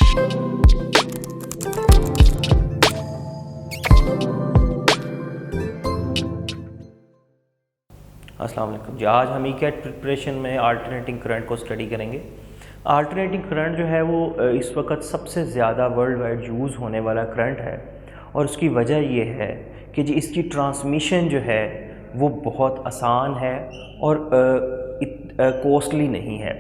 अस्सलाम वालेकुम जी। आज हम ई-कैट प्रिपरेशन में अल्टरनेटिंग करंट को स्टडी करेंगे। अल्टरनेटिंग करंट जो है वो इस वक्त सबसे ज़्यादा वर्ल्ड वाइड यूज़ होने वाला करंट है और उसकी वजह ये है कि जी इसकी ट्रांसमिशन जो है वो बहुत आसान है और कॉस्टली नहीं है।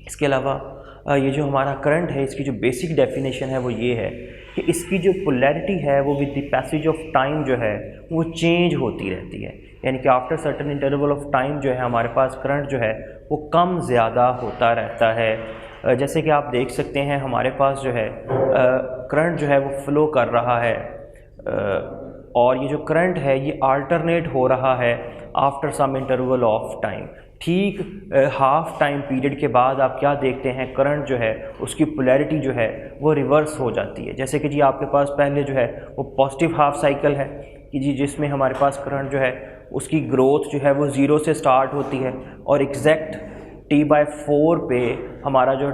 इसके अलावा ये जो हमारा करंट है इसकी जो बेसिक डेफिनेशन है वो ये है कि इसकी जो पोलैरिटी है वो with the passage of time जो है वो चेंज होती रहती है, यानी कि after certain interval of time जो है हमारे पास करंट जो है वो कम ज़्यादा होता रहता है। जैसे कि आप देख सकते हैं हमारे पास जो है करंट जो है वो फ्लो कर रहा है और ये जो करंट है ये अल्टरनेट हो रहा है after some interval of time. ठीक हाफ टाइम पीरियड के बाद आप क्या देखते हैं, करंट जो है उसकी पोलैरिटी जो है वो रिवर्स हो जाती है। जैसे कि जी आपके पास पहले जो है वो पॉजिटिव हाफ साइकिल है कि जी जिसमें हमारे पास करंट जो है उसकी ग्रोथ जो है वो ज़ीरो से स्टार्ट होती है और एग्जैक्ट T/4 पे हमारा जो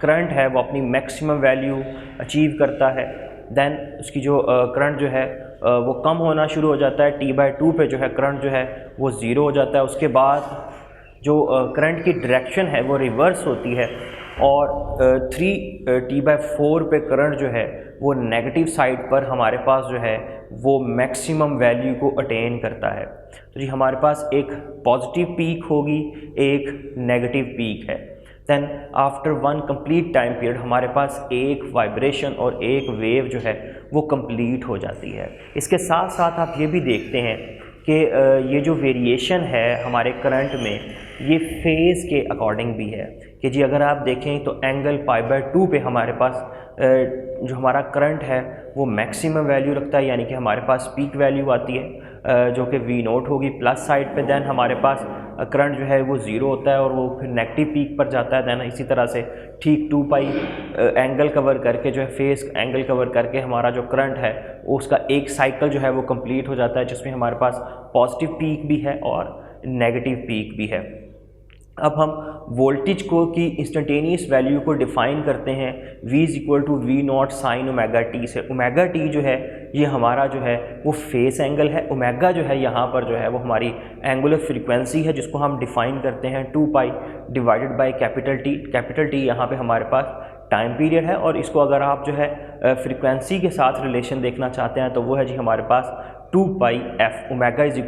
करंट है वो अपनी मैक्सिमम वैल्यू अचीव करता है। देन उसकी जो करंट जो है वो कम होना शुरू हो जाता है, T/2 पे जो है करंट जो है वो ज़ीरो हो जाता है। उसके बाद जो करंट की डायरेक्शन है वो रिवर्स होती है और 3T/4 पे करंट जो है वो नेगेटिव साइड पर हमारे पास जो है वो मैक्सिमम वैल्यू को अटेन करता है। तो जी हमारे पास एक पॉजिटिव पीक होगी, एक नेगेटिव पीक है। Then after one complete time period हमारे पास एक वाइब्रेशन और एक वेव जो है वो कंप्लीट हो जाती है। इसके साथ साथ आप ये भी देखते हैं कि ये जो वेरिएशन है हमारे करंट में ये फेज़ के अकॉर्डिंग भी है कि जी अगर आप देखें तो एंगल π/2 पे हमारे पास जो हमारा करंट है वो मैक्सिमम वैल्यू रखता है, यानी कि हमारे पास पीक वैल्यू आती है जो कि V0 होगी प्लस साइड पे। देन हमारे पास करंट जो है वो ज़ीरो होता है और वो फिर नेगेटिव पीक पर जाता है। देन इसी तरह से ठीक 2π एंगल कवर करके जो है फेस एंगल कवर करके हमारा जो करंट है उसका एक साइकिल जो है वो कंप्लीट हो जाता है, जिसमें हमारे पास पॉजिटिव पीक भी है और नेगेटिव पीक भी है। अब हम वोल्टेज को की इंस्टेंटेनियस वैल्यू को डिफ़ाइन करते हैं V = V0 sin ω/t से। ω/t जो है ये हमारा जो है वो फेस एंगल है, ओमेगा जो है यहाँ पर जो है वो हमारी एंगुलर फ्रीक्वेंसी है जिसको हम डिफ़ाइन करते हैं 2π divided by T। Capital T यहाँ पे हमारे पास टाइम पीरियड है और इसको अगर आप जो है फ्रीक्वेंसी के साथ रिलेशन देखना चाहते हैं तो वो है जी हमारे पास 2πf, ओमेगा =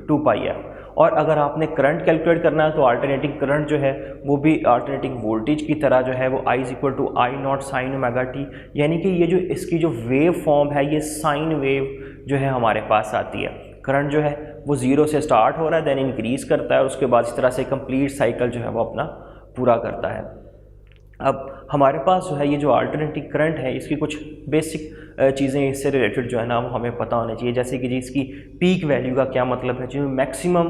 2πf। और अगर आपने करंट कैलकुलेट करना है तो अल्टरनेटिंग करंट जो है वो भी अल्टरनेटिंग वोल्टेज की तरह जो है वो I = I0 sin ω/t, यानी कि ये जो इसकी जो वेव फॉर्म है ये साइन वेव जो है हमारे पास आती है। करंट जो है वो ज़ीरो से स्टार्ट हो रहा है, देन इंक्रीज़ करता है और उसके बाद इस तरह से कंप्लीट साइकिल जो है वो अपना पूरा करता है। अब हमारे पास जो है ये जो अल्टरनेटिव करंट है इसकी कुछ बेसिक चीज़ें इससे रिलेटेड जो है ना वो हमें पता होनी चाहिए। जैसे कि जी इसकी पीक वैल्यू का क्या मतलब है, जो मैक्सिमम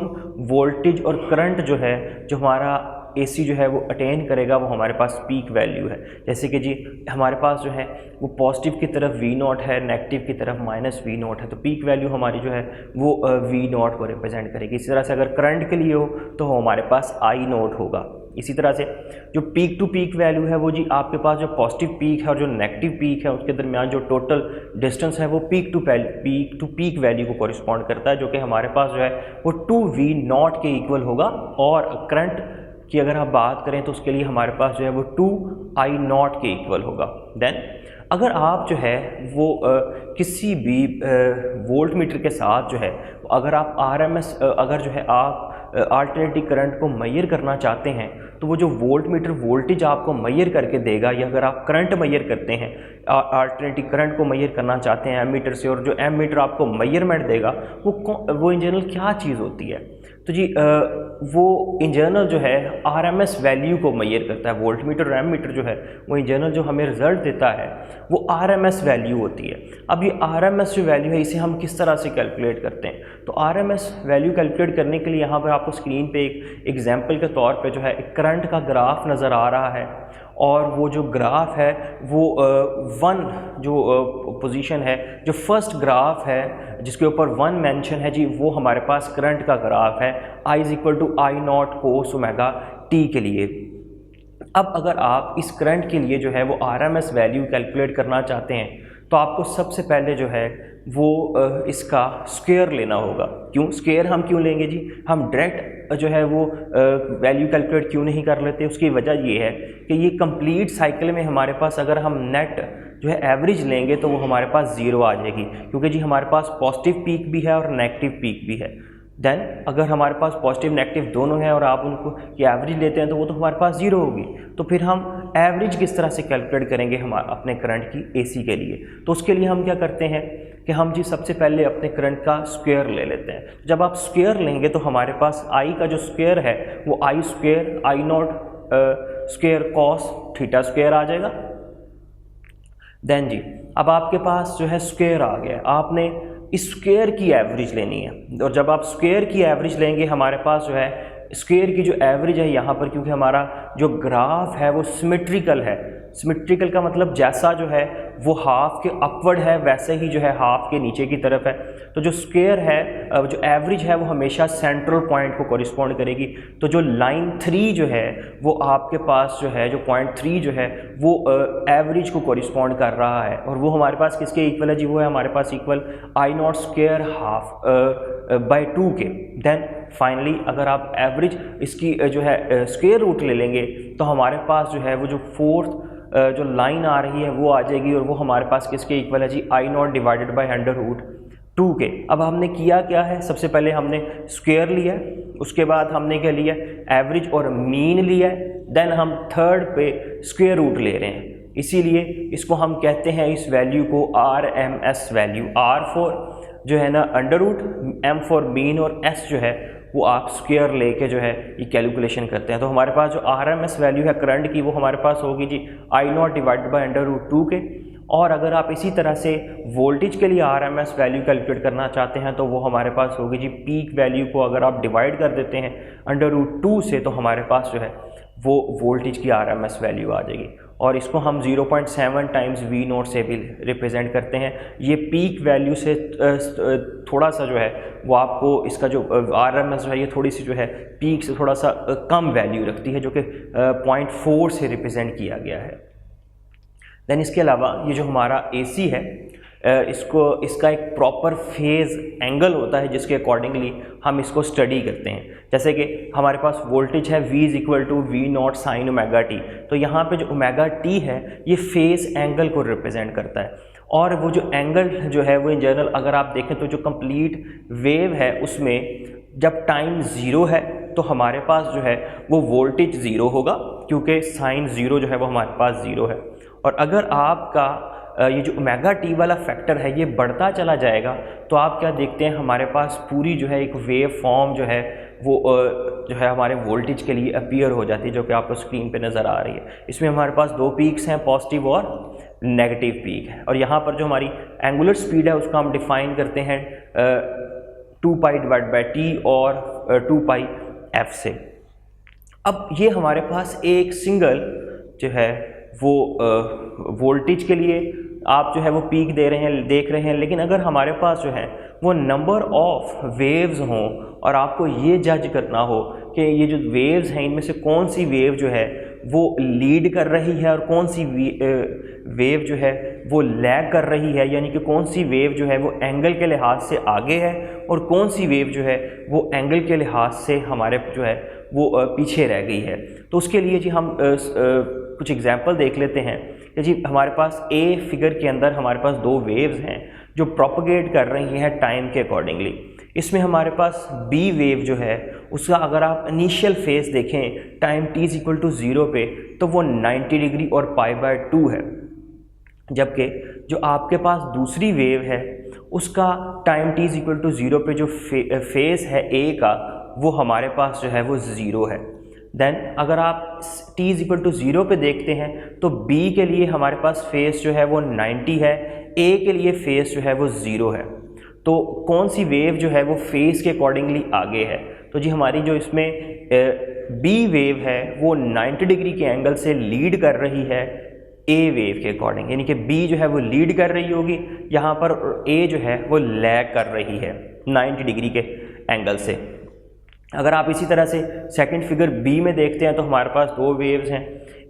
वोल्टेज और करंट जो है जो हमारा AC जो है वो अटेन करेगा वो हमारे पास पीक वैल्यू है। जैसे कि जी हमारे पास जो है वो पॉजिटिव की तरफ V0 है, नेगेटिव की तरफ -V0 है, तो पीक वैल्यू हमारी जो है वो V0 को रिप्रेजेंट करेगी। इसी तरह से अगर करंट के लिए हो तो हमारे पास I0 होगा। इसी तरह से जो पीक टू पीक वैल्यू है वो जी आपके पास जो पॉजिटिव पीक है और जो नेगेटिव पीक है उसके दरमियान जो टोटल डिस्टेंस है वो पीक टू पीक वैल्यू को कॉरिस्पॉन्ड करता है, जो कि हमारे पास जो है वो 2V0 के इक्वल होगा। और करंट की अगर आप बात करें तो उसके लिए हमारे पास जो है वो 2I0 के इक्वल होगा। देन अगर आप जो है वो किसी भी वोल्ट मीटर के साथ जो है अगर आप RMS अगर जो है आप अल्टरनेटिव करंट को मेजर करना चाहते हैं तो वो जो वोल्ट मीटर वोल्टेज आपको मेजर करके देगा, या अगर आप करंट मेजर करते हैं अल्टरनेटिव करंट को मेजर करना चाहते हैं एमीटर से, और जो एमीटर आपको मेजरमेंट देगा वो इन जनरल क्या चीज़ होती है, तो जी वो इन जनरल जो है RMS वैल्यू को मेजर करता है। वोल्ट मीटर और एमीटर जो है वो इन जनरल जो हमें रिजल्ट देता है वो RMS वैल्यू होती है। अब ये RMS जो वैल्यू है इसे हम किस तरह से कैलकुलेट करते हैं, तो RMS वैल्यू कैलकुलेट करने के लिए यहाँ पर आपको स्क्रीन पे एक एग्जांपल के तौर पे जो है एक करंट का ग्राफ नज़र आ रहा है और वो जो ग्राफ है वो वन जो पोजीशन है, जो फर्स्ट ग्राफ है जिसके ऊपर 1 मेंशन है जी, वो हमारे पास करंट का ग्राफ है I = I0 cos ω t के लिए। अब अगर आप इस करंट के लिए जो है वो आरएमएस वैल्यू कैलकुलेट करना चाहते हैं तो आपको सबसे पहले जो है वो इसका स्क्वायर लेना होगा। क्यों स्क्वायर हम क्यों लेंगे जी? हम डायरेक्ट जो है वो वैल्यू कैलकुलेट क्यों नहीं कर लेते? उसकी वजह ये है कि ये कंप्लीट साइकिल में हमारे पास अगर हम नेट जो है एवरेज लेंगे तो वो हमारे पास ज़ीरो आ जाएगी, क्योंकि जी हमारे पास पॉजिटिव पीक भी है और नेगेटिव पीक भी है। देन अगर हमारे पास पॉजिटिव नेगेटिव दोनों हैं और आप उनको की एवरेज लेते हैं तो वो तो हमारे पास ज़ीरो होगी। तो फिर हम एवरेज किस तरह से कैलकुलेट करेंगे हम अपने करंट की एसी के लिए? तो उसके लिए हम क्या करते हैं कि हम जी सबसे पहले अपने करंट का स्क्वायर ले लेते हैं। जब आप स्क्वायर लेंगे तो हमारे पास आई का जो स्क्वायर है वो I square I naught square cos theta square आ जाएगा। देन जी अब आपके पास जो है स्क्वायर आ गया, आपने इस स्क्वायर की एवरेज लेनी है। और जब आप स्क्वायर की एवरेज लेंगे हमारे पास जो है स्क्वायर की जो एवरेज है यहाँ पर, क्योंकि हमारा जो ग्राफ है वो सिमेट्रिकल है। सिमेट्रिकल का मतलब जैसा जो है वो हाफ के अपवर्ड है वैसे ही जो है हाफ के नीचे की तरफ है। तो जो स्क्वायर है जो एवरेज है वो हमेशा सेंट्रल पॉइंट को कॉरिस्पॉन्ड करेगी। तो जो लाइन 3 जो है वो आपके पास जो है जो पॉइंट 3 जो है वो एवरेज को कॉरिस्पॉन्ड कर रहा है, और वो हमारे पास किसके इक्वल है जी? वो है हमारे पास equal I naught square half by 2 के। देन फाइनली अगर आप एवरेज इसकी जो है स्क्वायर रूट ले लेंगे तो हमारे पास जो है वो जो फोर्थ जो लाइन आ रही है वो आ जाएगी, और वो हमारे पास किसके इक्वल है जी? I naught divided by under root 2 के। अब हमने किया क्या है? सबसे पहले हमने स्क्वायर लिया, उसके बाद हमने क्या लिया? एवरेज और मीन लिया, देन हम थर्ड पे स्क्वायर रूट ले रहे हैं। इसीलिए इसको हम कहते हैं इस वैल्यू को RMS वैल्यू। R फॉर जो है ना under root, M for mean, और S जो है वो आप स्क्वायर लेके जो है ये कैलकुलेशन करते हैं। तो हमारे पास जो RMS वैल्यू है करंट की वो हमारे पास होगी जी I naught divided by under root 2 के। और अगर आप इसी तरह से वोल्टेज के लिए RMS वैल्यू कैलकुलेट करना चाहते हैं तो वो हमारे पास होगी जी पीक वैल्यू को अगर आप डिवाइड कर देते हैं अंडर रूट 2 से तो हमारे पास जो है वो वोल्टेज की RMS वैल्यू आ जाएगी। और इसको हम 0.7 टाइम्स V0 से भी रिप्रेजेंट करते हैं। ये पीक वैल्यू से थोड़ा सा जो है वो आपको इसका जो RMS जो है ये थोड़ी सी जो है पीक से थोड़ा सा कम वैल्यू रखती है, जो कि 0.4 से रिप्रेजेंट किया गया है। देन इसके अलावा ये जो हमारा AC है इसका एक प्रॉपर फेज एंगल होता है जिसके अकॉर्डिंगली हम इसको स्टडी करते हैं। जैसे कि हमारे पास वोल्टेज है V = V0 sin omega t, तो यहाँ पे जो ओमेगा t है ये फेज एंगल को रिप्रेजेंट करता है। और वो जो एंगल जो है वो इन जनरल अगर आप देखें तो जो कंप्लीट वेव है उसमें जब टाइम 0 है तो हमारे पास जो है वो वोल्टेज 0 होगा, क्योंकि साइन 0 जो है वो हमारे पास 0 है। और अगर आपका ये जो ओमेगा टी वाला फैक्टर है ये बढ़ता चला जाएगा तो आप क्या देखते हैं हमारे पास पूरी जो है एक वेव फॉर्म जो है वो जो है हमारे वोल्टेज के लिए अपीयर हो जाती है, जो कि आपको स्क्रीन पे नज़र आ रही है। इसमें हमारे पास 2 पीक्स हैं, पॉजिटिव और नेगेटिव पीक है। और यहाँ पर जो हमारी एंगुलर स्पीड है उसका हम डिफाइन करते हैं 2π/t और 2πf से। अब ये हमारे पास एक सिंगल जो है वो वोल्टेज के लिए आप जो है वो पीक देख रहे हैं, लेकिन अगर हमारे पास जो है वो नंबर ऑफ वेव्स हों और आपको ये जज करना हो कि ये जो वेव्स हैं इनमें से कौन सी वेव जो है वो लीड कर रही है और कौन सी वेव जो है वो लैग कर रही है, यानी कि कौन सी वेव जो है वो एंगल के लिहाज से आगे है और कौन सी वेव जो है वो एंगल के लिहाज से हमारे जो है वो पीछे रह गई है। तो उसके लिए जी हम कुछ एग्जाम्पल देख लेते हैं कि जी हमारे पास ए फिगर के अंदर हमारे पास 2 वेव्स हैं जो प्रोपगेट कर रही हैं टाइम के अकॉर्डिंगली। इसमें हमारे पास बी वेव जो है उसका अगर आप इनिशियल फेज देखें टाइम t = 0 पे तो वो 90 डिग्री और π/2 है, जबकि जो आपके पास दूसरी वेव है उसका टाइम t = 0 पे जो फेज है ए का वो हमारे पास जो है वो 0 है। देन अगर आप t = 0 पे देखते हैं तो b के लिए हमारे पास फेस जो है वो 90 है, a के लिए फेस जो है वो 0 है। तो कौन सी वेव जो है वो फेस के अकॉर्डिंगली आगे है? तो जी हमारी जो इसमें b वेव है वो 90 डिग्री के एंगल से लीड कर रही है a वेव के अकॉर्डिंग, यानी कि b जो है वो लीड कर रही होगी, यहाँ पर a जो है वो लैग कर रही है 90 डिग्री के एंगल से। अगर आप इसी तरह से सेकंड फिगर बी में देखते हैं तो हमारे पास 2 वेव्स हैं,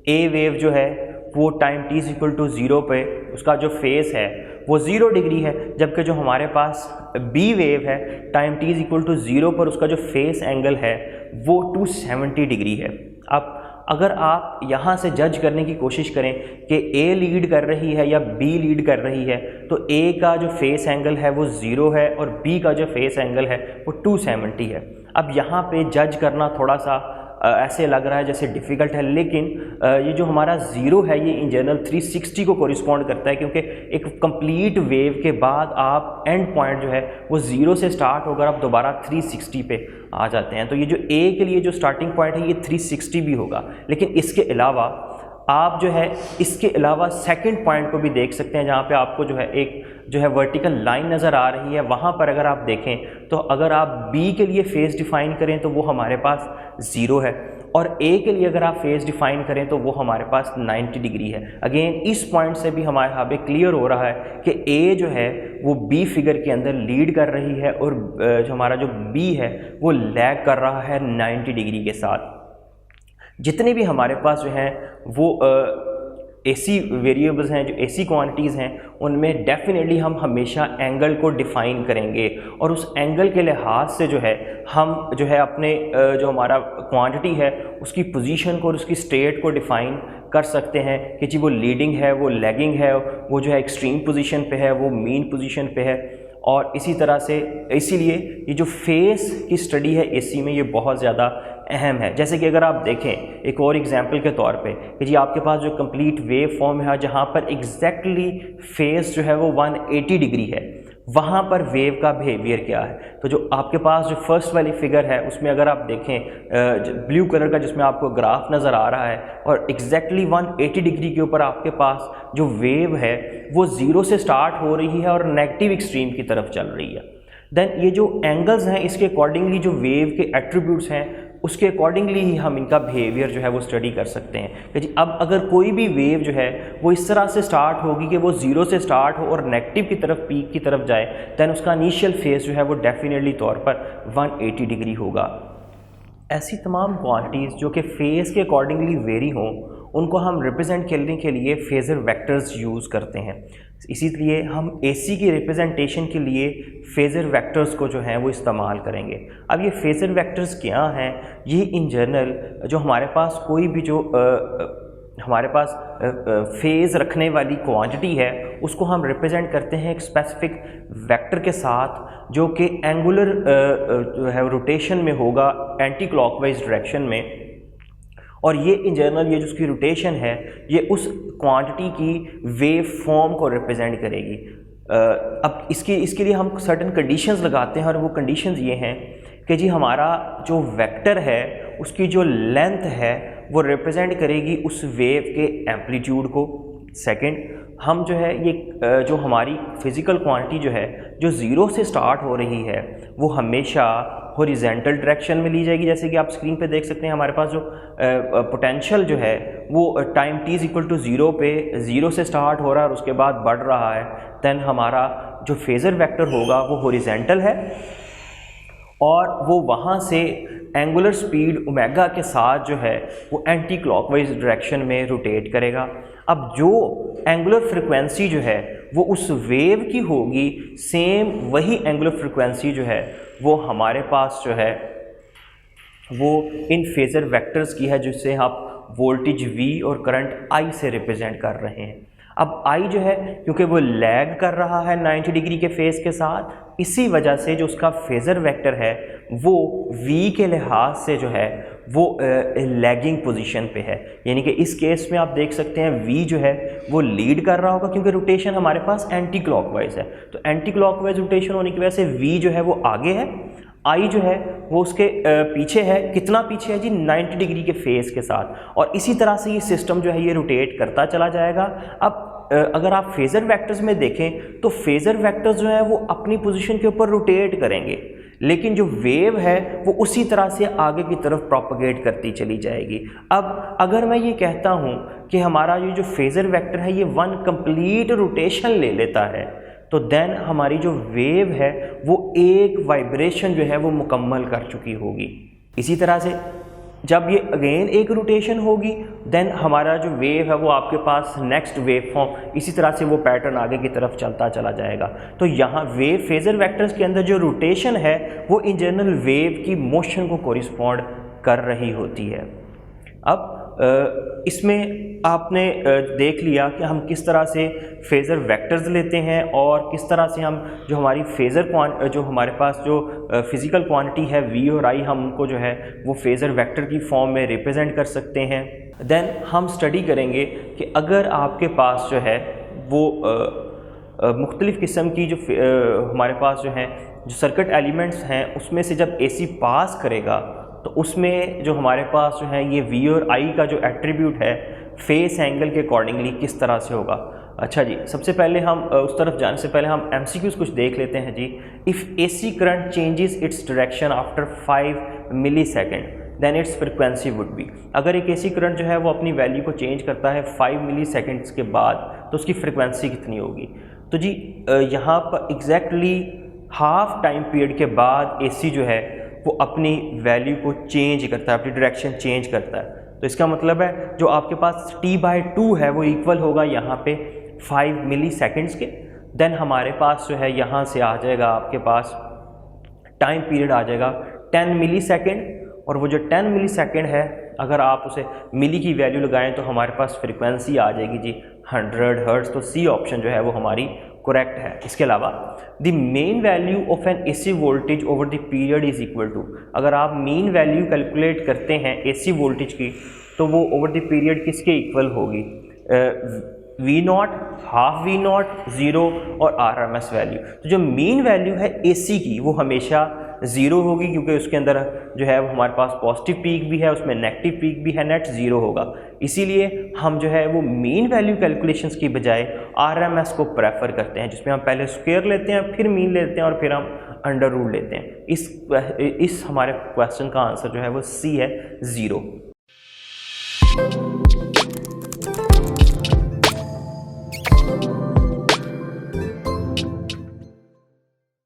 ए वेव जो है वो टाइम t इक्वल टू 0 पे उसका जो फेस है वो 0 डिग्री है, जबकि जो हमारे पास बी वेव है टाइम t इक्वल टू 0 पर उसका जो फेस एंगल है वो 270 डिग्री है। अब अगर आप यहाँ से जज करने की कोशिश करें कि ए लीड कर रही है या बी लीड कर रही है, तो ए का जो फेस एंगल है वो 0 है और बी का जो फेस एंगल है वो 270 है। अब यहाँ पे जज करना थोड़ा सा ऐसे लग रहा है जैसे डिफ़िकल्ट है, लेकिन ये जो हमारा 0 है ये इन जनरल 360 को कोरिस्पॉन्ड करता है, क्योंकि एक कंप्लीट वेव के बाद आप एंड पॉइंट जो है वो 0 से स्टार्ट होकर आप दोबारा 360 पे आ जाते हैं। तो ये जो ए के लिए जो स्टार्टिंग पॉइंट है ये 360 भी होगा, लेकिन इसके अलावा आप जो है इसके अलावा सेकंड पॉइंट को भी देख सकते हैं, जहाँ पे आपको जो है एक जो है वर्टिकल लाइन नज़र आ रही है। वहाँ पर अगर आप देखें तो अगर आप बी के लिए फेस डिफ़ाइन करें तो वो हमारे पास 0 है, और ए के लिए अगर आप फेस डिफ़ाइन करें तो वो हमारे पास 90 डिग्री है। अगेन इस पॉइंट से भी हमारे यहाँ पे क्लियर हो रहा है कि ए जो है वो बी फिगर के अंदर लीड कर रही है और जो हमारा जो बी है वो लैग कर रहा है 90 डिग्री के साथ। जितने भी हमारे पास जो हैं वो एसी वेरिएबल्स हैं, जो एसी क्वांटिटीज़ हैं, उनमें डेफिनेटली हम हमेशा एंगल को डिफ़ाइन करेंगे और उस एंगल के लिहाज से जो है हम जो है अपने जो हमारा क्वांटिटी है उसकी पोजीशन को और उसकी स्टेट को डिफ़ाइन कर सकते हैं कि जी वो लीडिंग है, वो लैगिंग है, वो जो है एक्सट्रीम पोजीशन पे है, वो मीन पोजीशन पे है। और इसी तरह से इसीलिए ये जो फेस की स्टडी है एसी में ये बहुत ज़्यादा अहम है। जैसे कि अगर आप देखें एक और एग्जांपल के तौर पे कि जी आपके पास जो कंप्लीट वेव फॉर्म है जहाँ पर एग्जैक्टली फेस जो है वो 180 डिग्री है, वहाँ पर वेव का बिहेवियर क्या है। तो जो आपके पास जो फर्स्ट वाली फिगर है उसमें अगर आप देखें ब्लू कलर का जिसमें आपको ग्राफ नज़र आ रहा है और एग्जैक्टली 180 डिग्री के ऊपर आपके पास जो वेव है वो 0 से स्टार्ट हो रही है और नेगेटिव एक्सट्रीम की तरफ चल रही है। देन ये जो एंगल्स हैं इसके अकॉर्डिंगली जो वेव के एट्रीब्यूट्स हैं उसके अकॉर्डिंगली ही हम इनका बिहेवियर जो है वो स्टडी कर सकते हैं कि जी अब अगर कोई भी वेव जो है वो इस तरह से स्टार्ट होगी कि वो 0 से स्टार्ट हो और नेगेटिव की तरफ पीक की तरफ जाए, दैन उसका इनिशियल फेस जो है वो डेफिनेटली तौर पर 180 डिग्री होगा। ऐसी तमाम क्वांटिटीज़ जो कि फेस के अकॉर्डिंगली वेरी हों उनको हम रिप्रेजेंट करने के लिए फेज़र वेक्टर्स यूज़ करते हैं। इसीलिए हम एसी की रिप्रेजेंटेशन के लिए फेज़र वेक्टर्स को जो है वो इस्तेमाल करेंगे। अब ये फेज़र वेक्टर्स क्या हैं? ये इन जनरल जो हमारे पास कोई भी जो हमारे पास फेज़ रखने वाली क्वांटिटी है उसको हम रिप्रेजेंट करते हैं एक स्पेसिफिक वेक्टर के साथ जो कि एंगुलर जो है रोटेशन में होगा एंटी क्लॉकवाइज डायरेक्शन में, और ये इन जनरल ये जो उसकी रोटेशन है ये उस क्वांटिटी की वेव फॉर्म को रिप्रेजेंट करेगी। अब इसके लिए हम सर्टेन कंडीशंस लगाते हैं और वो कंडीशंस ये हैं कि जी हमारा जो वेक्टर है उसकी जो लेंथ है वो रिप्रेजेंट करेगी उस वेव के एम्पलीट्यूड को। सेकंड, हम जो है ये जो हमारी फिज़िकल क्वांटिटी जो है जो 0 से स्टार्ट हो रही है वो हमेशा हॉरिजॉन्टल डायरेक्शन में ली जाएगी। जैसे कि आप स्क्रीन पे देख सकते हैं हमारे पास जो पोटेंशियल जो है वो टाइम t इक्वल टू 0 पे 0 से स्टार्ट हो रहा है और उसके बाद बढ़ रहा है। दैन हमारा जो फेज़र वेक्टर होगा वो हॉरिजॉन्टल है और वो वहाँ से एंगुलर स्पीड ओमेगा के साथ जो है वो एंटी क्लॉकवाइज डायरेक्शन में रोटेट करेगा। अब जो एंगुलर फ्रिक्वेंसी जो है वो उस वेव की होगी, सेम वही एंगुलर फ्रिक्वेंसी जो है वो हमारे पास जो है वो इन फेज़र वेक्टर्स की है जिससे आप वोल्टेज V और करंट I से रिप्रेजेंट कर रहे हैं। अब I जो है क्योंकि वो लैग कर रहा है 90 डिग्री के फेज़ के साथ, इसी वजह से जो उसका फेज़र वेक्टर है वो V के लिहाज से जो है वो लैगिंग पोजीशन पे है। यानी कि इस केस में आप देख सकते हैं V जो है वो लीड कर रहा होगा क्योंकि रोटेशन हमारे पास एंटी क्लॉकवाइज है। तो एंटी क्लॉकवाइज रोटेशन होने की वजह से V जो है वो आगे है, I जो है वो उसके पीछे है। कितना पीछे है जी? 90 डिग्री के फेज़ के साथ। और इसी तरह से ये सिस्टम जो है ये रोटेट करता चला जाएगा। अब अगर आप फेज़र वेक्टर्स में देखें तो फेज़र वेक्टर्स जो है वो अपनी पोजीशन के ऊपर रोटेट करेंगे, लेकिन जो वेव है वो उसी तरह से आगे की तरफ प्रोपगेट करती चली जाएगी। अब अगर मैं ये कहता हूँ कि हमारा ये जो फेज़र वेक्टर है ये 1 कंप्लीट रोटेशन ले लेता है, तो देन हमारी जो वेव है वो एक वाइब्रेशन जो है वो मुकम्मल कर चुकी होगी। इसी तरह से जब ये अगेन एक रोटेशन होगी देन हमारा जो वेव है वो आपके पास नेक्स्ट वेव फॉर्म इसी तरह से वो पैटर्न आगे की तरफ चलता चला जाएगा। तो यहाँ वेव फेजर वेक्टर्स के अंदर जो रोटेशन है वो इन जनरल वेव की मोशन को कोरिस्पॉन्ड कर रही होती है। अब इसमें आपने देख लिया कि हम किस तरह से फेज़र वेक्टर्स लेते हैं और किस तरह से हम जो हमारी फेज़र जो हमारे पास जो फिज़िकल क्वांटिटी है v और i हम उनको जो है वो फेज़र वेक्टर की फॉर्म में रिप्रेजेंट कर सकते हैं। देन हम स्टडी करेंगे कि अगर आपके पास जो है वो मुख्तलिफ़ किस्म की जो हमारे पास जो है जो सर्किट एलिमेंट्स हैं उसमें से जब AC पास करेगा तो उसमें जो हमारे पास जो है ये V और I का जो एट्रीब्यूट है फेस एंगल के अकॉर्डिंगली किस तरह से होगा। अच्छा जी, सबसे पहले हम उस तरफ जाने से पहले हम MCQs कुछ देख लेते हैं जी। If AC current changes its direction after 5 millisecond then its frequency would be. अगर एक AC करंट जो है वो अपनी वैल्यू को चेंज करता है 5 मिलीसेकंड्स के बाद तो उसकी फ्रिक्वेंसी कितनी होगी। तो जी यहाँ पर एग्जैक्टली हाफ टाइम पीरियड के बाद AC जो है वो अपनी वैल्यू को चेंज करता है, अपनी डायरेक्शन चेंज करता है। तो इसका मतलब है जो आपके पास t/2 है वो इक्वल होगा यहाँ पे 5 मिली सेकेंड्स के। देन हमारे पास जो है यहाँ से आ जाएगा आपके पास टाइम पीरियड आ जाएगा 10 मिली सेकेंड, और वो जो 10 मिली सेकेंड है अगर आप उसे मिली की वैल्यू लगाएं तो हमारे पास फ्रिक्वेंसी आ जाएगी जी 100 हर्ट्ज़। तो सी ऑप्शन जो है वो हमारी करेक्ट है। इसके अलावा the mean value of an AC voltage over the period is equal to, अगर आप मीन वैल्यू कैलकुलेट करते हैं AC वोल्टेज की तो वो ओवर द पीरियड किसके इक्वल होगी, V0, हाफ V0, 0 और RMS वैल्यू। तो जो मीन वैल्यू है AC की वो हमेशा 0 होगी क्योंकि उसके अंदर जो है वो हमारे पास पॉजिटिव पीक भी है, उसमें नेगेटिव पीक भी है, नेट 0 होगा। इसीलिए हम जो है वो मीन वैल्यू कैलकुलेशंस की बजाय RMS को प्रेफर करते हैं, जिसमें हम पहले स्क्वायर लेते हैं फिर मीन लेते हैं और फिर हम अंडर रूट लेते हैं। इस हमारे क्वेश्चन का आंसर जो है वो C है, 0।